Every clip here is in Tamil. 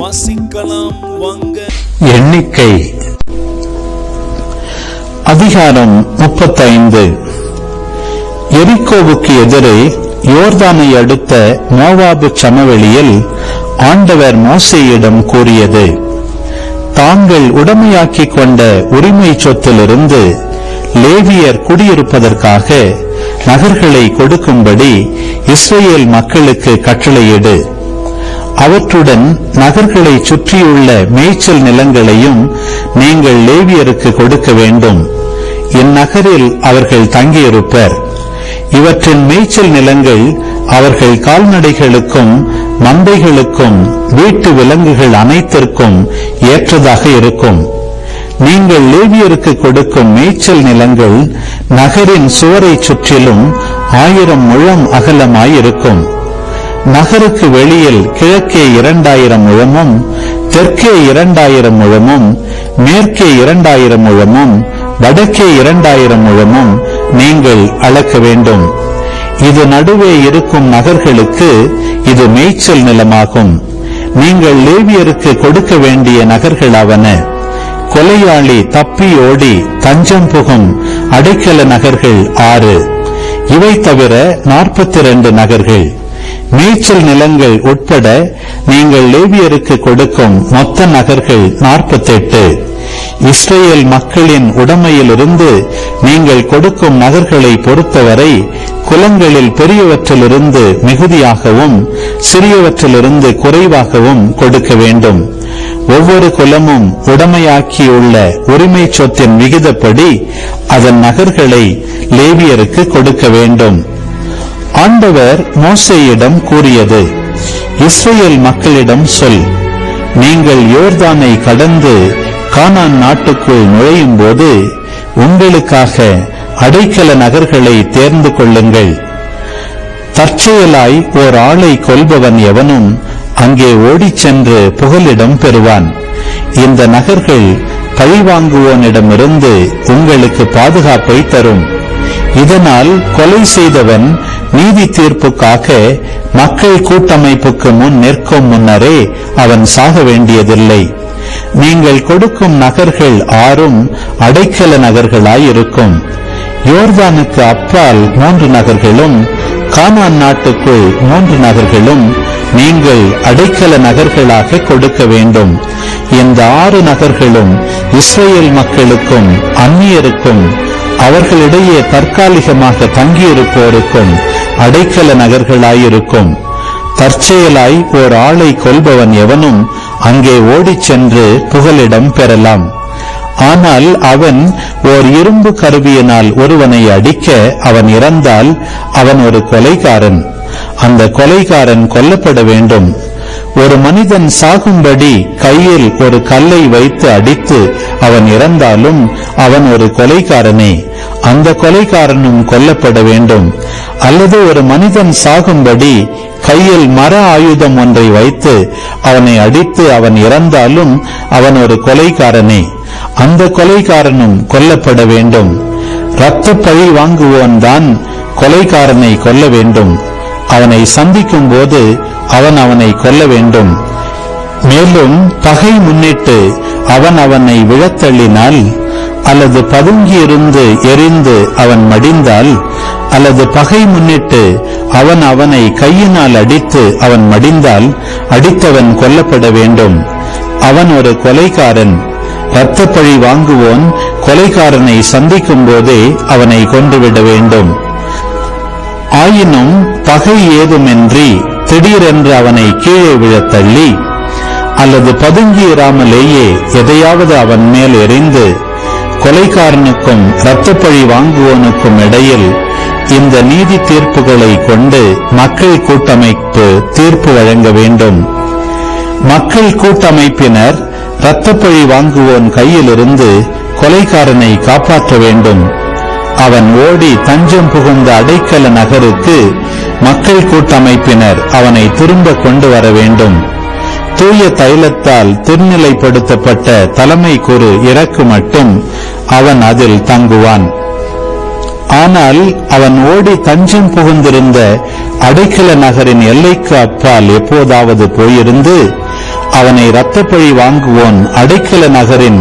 வாசிக்கலாம் வாங்க. எண்ணிக்கை அதிகாரம் 35. எரிகோவுக்கு எதிரே யோர்தானை அடுத்த மோவாபு சமவெளியில் ஆண்டவர் மோசேயிடம் கூறியது: தாங்கள் உடைமையாக்கிக் கொண்ட உரிமை சொத்திலிருந்து லேவியர் குடியிருப்பதற்காக நகர்களை கொடுக்கும்படி இஸ்ரவேல் மக்களுக்கு கட்டளையிடு. அவற்றுடன் நகர்களை சுற்றியுள்ள மேய்ச்சல் நிலங்களையும் நீங்கள் லேவியருக்கு கொடுக்க வேண்டும். இந்நகரில் அவர்கள் தங்கியிருப்பர். இவற்றின் மேய்ச்சல் நிலங்கள் அவர்கள் கால்நடைகளுக்கும் மந்தைகளுக்கும் வீட்டு விலங்குகள் அனைத்திற்கும் ஏற்றதாக இருக்கும். நீங்கள் லேவியருக்கு கொடுக்கும் மேய்ச்சல் நிலங்கள் நகரின் சுவரை சுற்றிலும் 1000 முழம் அகலமாயிருக்கும். நகருக்கு வெளியில் கிழக்கே 2000 முழமும், தெற்கே 2000 முழமும், மேற்கே 2000 முழமும், வடக்கே 2000 முழமும் நீங்கள் அளக்க வேண்டும். இது நடுவே இருக்கும் நகர்களுக்கு இது மேய்ச்சல் நிலமாகும். நீங்கள் லேவியருக்கு கொடுக்க வேண்டிய நகர்களாவன: கொலையாளி தப்பி ஓடி தஞ்சம் புகும் அடைக்கல நகர்கள் 6. இவை தவிர 42 நகர்கள். மேய்ச்சல் நிலங்கள் உட்பட நீங்கள் லேவியருக்கு கொடுக்கும் மொத்த நகர்கள் 48. இஸ்ரேல் மக்களின் உடைமையிலிருந்து நீங்கள் கொடுக்கும் நகர்களை பொறுத்தவரை குலங்களில் பெரியவற்றிலிருந்து மிகுதியாகவும் சிறியவற்றிலிருந்து குறைவாகவும் கொடுக்க வேண்டும். ஒவ்வொரு குலமும் உடைமையாக்கியுள்ள உரிமை சொத்தின் விகிதப்படி அதன் நகர்களை லேவியருக்கு கொடுக்க வேண்டும். ஆண்டவர் மோசேயிடம் கூறியது: இஸ்ரவேல் மக்களிடம் சொல், நீங்கள் யோர்தானை கடந்து கானான் நாட்டுக்குள் நுழையும் போது உங்களுக்காக அடைக்கல நகர்களை தேர்ந்து கொள்ளுங்கள். தற்செயலாய் ஓர் ஆளை கொல்பவன் எவனும் அங்கே ஓடிச் சென்று புகலிடம் பெறுவான். இந்த நகர்கள் பழிவாங்குவோனிடமிருந்து உங்களுக்கு பாதுகாப்பை தரும். இதனால் கொலை செய்தவன் நீதி தீர்ப்புக்காக மக்கள் கூட்டமைப்புக்கு முன் நிற்கும் முன்னரே அவன் சாக வேண்டியதில்லை. நீங்கள் கொடுக்கும் நகர்கள் 6 அடைக்கல நகர்களாயிருக்கும். யோர்தானுக்கு அப்பால் 3 நகர்களும், கானான் நாட்டுக்குள் 3 நகர்களும் நீங்கள் அடைக்கல நகர்களாக கொடுக்க வேண்டும். இந்த 6 நகர்களும் இஸ்ரவேல் மக்களுக்கும் அந்நியருக்கும் அவர்களிடையே தற்காலிகமாக தங்கியிருப்போருக்கும் அடைக்கல நகர்களாயிருக்கும். தற்செயலாய் ஓர் ஆளை கொல்பவன் எவனும் அங்கே ஓடிச் சென்று புகலிடம் பெறலாம். ஆனால் அவன் ஓர் இரும்பு கருவியினால் ஒருவனை அடிக்க அவன் இறந்தால் அவன் ஒரு கொலைகாரன். அந்த கொலைகாரன் கொல்லப்பட வேண்டும். ஒரு மனிதன் சாகும்படி கையில் ஒரு கல்லை வைத்து அடித்து அவன் இறந்தாலும் அவன் ஒரு கொலைகாரனே. அந்த கொலைகாரனும் கொல்லப்பட வேண்டும். அல்லது ஒரு மனிதன் சாகும்படி கையில் மர ஆயுதம் ஒன்றை வைத்து அவனை அடித்து அவன் இறந்தாலும் அவன் ஒரு கொலைகாரனே. அந்த கொலைகாரனும் கொல்லப்பட வேண்டும். இரத்த பழி வாங்குவோன் தான் கொலைகாரனை கொல்ல வேண்டும். அவனை சந்திக்கும் போது அவன் அவனை கொல்ல வேண்டும். மேலும் பகை முன்னிட்டு அவன் அவனை விழத்தள்ளினால், அல்லது பதுங்கியிருந்து எரிந்து அவன் மடிந்தால், அல்லது பகை முன்னிட்டு அவன் அவனை கையினால் அடித்து அவன் மடிந்தால் அடித்தவன் கொல்லப்பட வேண்டும். அவன் ஒரு கொலைகாரன். இரத்த பழி வாங்குவோன் கொலைகாரனை சந்திக்கும் போதே அவனை கொன்றுவிட வேண்டும். ஆயினும் பகை ஏதுமின்றி திடீரென்று அவனை கீழே விழத்தள்ளி, அல்லது பதுங்கியிராமலேயே எதையாவது அவன் மேல் எறிந்து, கொலைகாரனுக்கும் இரத்தப்பழி வாங்குவோனுக்கும் இடையில் இந்த நீதி தீர்ப்புகளை கொண்டு மக்கள் கூட்டமைப்பு தீர்ப்பு வழங்க வேண்டும். மக்கள் கூட்டமைப்பினர் இரத்தப்பழி வாங்குவோன் கையிலிருந்து கொலைகாரனை காப்பாற்ற வேண்டும். அவன் ஓடி தஞ்சம் புகுந்த அடைக்கல நகருக்கு மக்கள் கூட்டமைப்பினர் அவனை திரும்ப கொண்டு வர வேண்டும். தூய தைலத்தால் திருநிலைப்படுத்தப்பட்ட தலைமை குரு இறக்கு மட்டும் அவன் அதில் தங்குவான். ஆனால் அவன் ஓடி தஞ்சம் புகுந்திருந்த அடைக்கல நகரின் எல்லைக்கு அப்பால் எப்போதாவது போயிருந்து அவனை இரத்தப்பழி வாங்குவோன் அடைக்கல நகரின்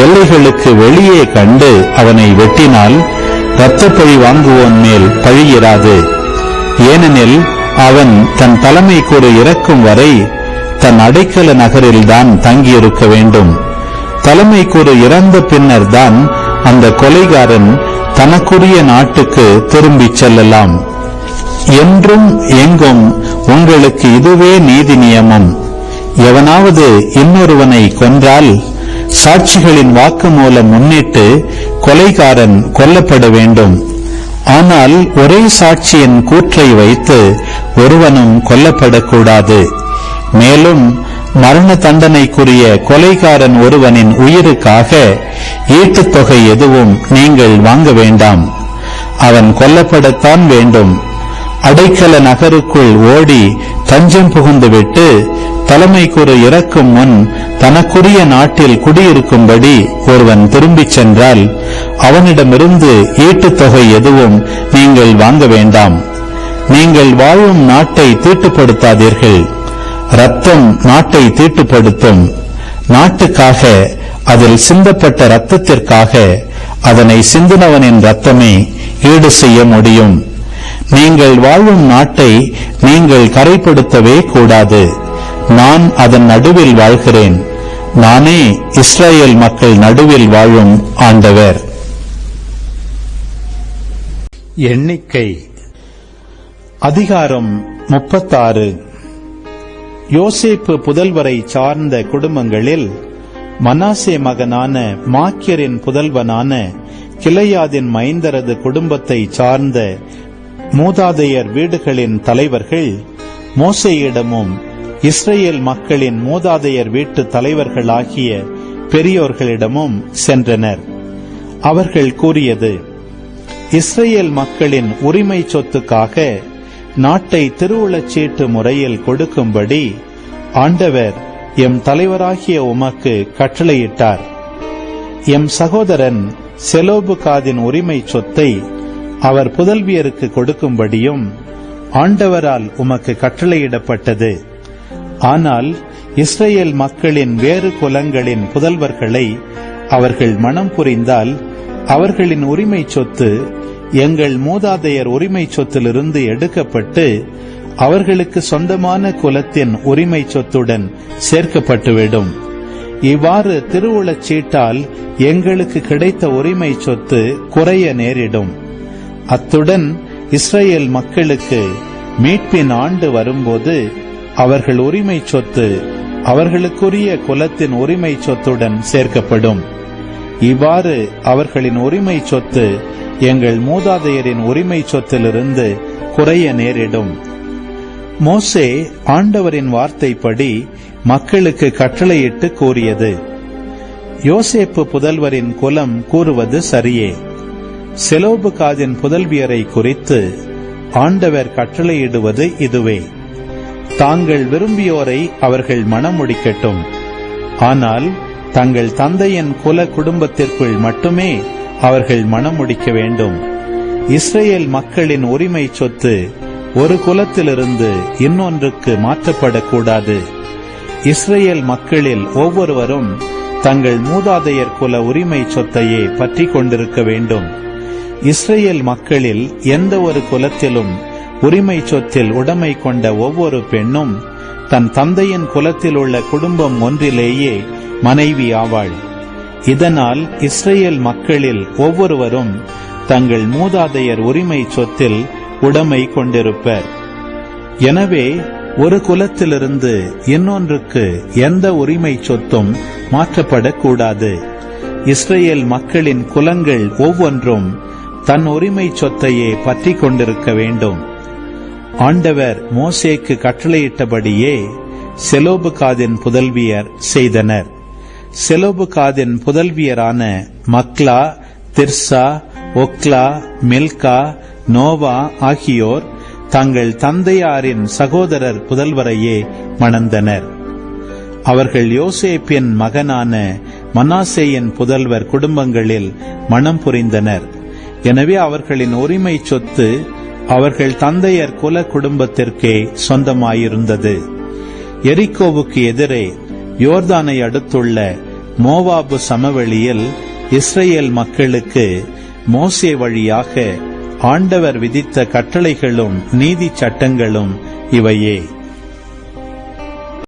எல்லைகளுக்கு வெளியே கண்டு அவனை வெட்டினால் இரத்தப்பழி வாங்குவோன் மேல் பழியிராது. ஏனெனில் அவன் தன் தலைமைக்கூறு இறக்கும் வரை தன் அடைக்கல நகரில்தான் தங்கியிருக்க வேண்டும். தலைமைக்கூறு இறந்த பின்னர் தான் அந்த கொலைகாரன் தனக்குரிய நாட்டுக்கு திரும்பிச் செல்லலாம். என்றும் எங்கும் உங்களுக்கு இதுவே நீதி நியமம். எவனாவது இன்னொருவனை கொன்றால் சாட்சிகளின் வாக்குமூலம் முன்னிட்டு கொலைகாரன் கொல்லப்பட வேண்டும். ஆனால் ஒரே சாட்சியின் கூற்றை வைத்து ஒருவனும் கொல்லப்படக்கூடாது. மேலும் மரண தண்டனைக்குரிய கொலைகாரன் ஒருவனின் உயிருக்காக ஈட்டுத்தொகை எதுவும் நீங்கள் வாங்க வேண்டாம். அவன் கொல்லப்படத்தான் வேண்டும். அடைக்கல நகருக்குள் ஓடி தஞ்சம் புகுந்துவிட்டு தலைமைக்கூறு இறக்கும் முன் தனக்குரிய நாட்டில் குடியிருக்கும்படி ஒருவன் திரும்பிச் சென்றால் அவனிடமிருந்து ஈட்டுத்தொகை எதுவும் நீங்கள் வாங்க வேண்டாம். நீங்கள் வாழும் நாட்டை தீட்டுப்படுத்தாதீர்கள். இரத்தம் நாட்டை தீட்டுப்படுத்தும். நாட்டுக்காக அதில் சிந்தப்பட்ட இரத்தத்திற்காக அதனை சிந்தினவனின் இரத்தமே ஈடு செய்ய முடியும். நீங்கள் வாழும் நாட்டை நீங்கள் கரைப்படுத்தவே கூடாது. நான் அதன் நடுவில் வாழ்கிறேன். நானே இஸ்ரேல் மக்கள் நடுவில் வாழும் ஆண்டவர். எண்ணிக்கை அதிகாரம் 36. யோசேப்பு புதல்வரை சார்ந்த குடும்பங்களில் மனாசே மகனான மாக்கியரின் புதல்வனான கிளையாதின் மைந்தரது குடும்பத்தை சார்ந்த மூதாதையர் வீடுகளின் தலைவர்கள் மோசேயிடமும் இஸ்ரேல் மக்களின் மூதாதையர் வீட்டு தலைவர்களாகிய பெரியோர்களிடமும் சென்றனர். அவர்கள் கூறியது, இஸ்ரேல் மக்களின் உரிமை சொத்துக்காக நாட்டை திருவுளச்சீட்டு முறையில் கொடுக்கும்படி ஆண்டவர் எம் தலைவராகிய உமக்கு கட்டளையிட்டார். எம் சகோதரன் செலோபுகாதின் உரிமை சொத்தை அவர் புதல்வியருக்கு கொடுக்கும்படியும் ஆண்டவரால் உமக்கு கட்டளையிடப்பட்டது. ஆனால் இஸ்ரேல் மக்களின் வேறு குலங்களின் புதல்வர்களை அவர்கள் மனம் புரிந்தால் அவர்களின் உரிமை சொத்து எங்கள் மூதாதையர் உரிமை சொத்திலிருந்து எடுக்கப்பட்டு அவர்களுக்கு சொந்தமான குலத்தின் உரிமை சொத்துடன் சேர்க்கப்பட்டுவிடும். இவ்வாறு திருவுளச்சீட்டால் எங்களுக்கு கிடைத்த உரிமை சொத்து குறைய நேரிடும். அத்துடன் இஸ்ரேல் மக்களுக்கு மீட்பின் ஆண்டு வரும்போது அவர்கள் உரிமை சொத்து அவர்களுக்குரிய குலத்தின் உரிமை சொத்துடன் சேர்க்கப்படும். இவ்வாறு அவர்களின் உரிமை சொத்து எங்கள் மூதாதையரின் உரிமை சொத்திலிருந்து குறைய நேரிடும். மோசே ஆண்டவரின் வார்த்தைப்படி மக்களுக்கு கட்டளையிட்டு கூறியது. யோசேப்பு புதல்வரின் குலம் கூறுவது சரியே. செலோபுகாதின் புதல்வியரை குறித்து ஆண்டவர் கட்டளையிடுவது இதுவே. தாங்கள் விரும்பியோரை அவர்கள் மணமுடிக்கட்டும். ஆனால் தங்கள் தந்தையின் குல குடும்பத்திற்குள் மட்டுமே அவர்கள் மணமுடிக்க வேண்டும். இஸ்ரேல் மக்களின் உரிமை சொத்து ஒரு குலத்திலிருந்து இன்னொன்றுக்கு மாற்றப்படக்கூடாது. இஸ்ரேல் மக்களில் ஒவ்வொருவரும் தங்கள் மூதாதையர் குல உரிமை சொத்தையே பற்றி கொண்டிருக்க வேண்டும். இஸ்ரேல் மக்களில் எந்த ஒரு குலத்திலும் உரிமை சொத்தில் உடைமை கொண்ட ஒவ்வொரு பெண்ணும் தன் தந்தையின் குலத்தில் உள்ள குடும்பம் ஒன்றிலேயே மனைவி ஆவாள். இதனால் இஸ்ரேல் மக்களில் ஒவ்வொருவரும் தங்கள் மூதாதையர் உரிமை சொத்தில் உடைமை கொண்டிருப்பர். எனவே ஒரு குலத்திலிருந்து இன்னொன்றுக்கு எந்த உரிமை சொத்தும் மாற்றப்படக்கூடாது. இஸ்ரேல் மக்களின் குலங்கள் ஒவ்வொன்றும் தன் உரிமை சொத்தையே பற்றி கொண்டிருக்க வேண்டும். ஆண்டவர் மோசேக்கு கட்டளையிட்டபடியே செலோபுகாதின் புதல்வியர் செய்தனர். செலோபுகாதின் புதல்வியரான மக்லா, திர்சா, ஒக்லா, மில்கா, நோவா ஆகியோர் தங்கள் தந்தையாரின் சகோதரர் புதல்வரையே மணந்தனர். அவர்கள் யோசேப்பின் மகனான மனாசேயின் புதல்வர் குடும்பங்களில் மணம் புரிந்தனர். எனவே அவர்களின் உரிமை சொத்து அவர்கள் தந்தையர் குல குடும்பத்திற்கே சொந்தமாயிருந்தது. எரிகோவுக்கு எதிரே யோர்தானை அடுத்துள்ள மோவாபு சமவெளியில் இஸ்ரேல் மக்களுக்கு மோசே வழியாக ஆண்டவர் விதித்த கட்டளைகளும் நீதி சட்டங்களும் இவையே.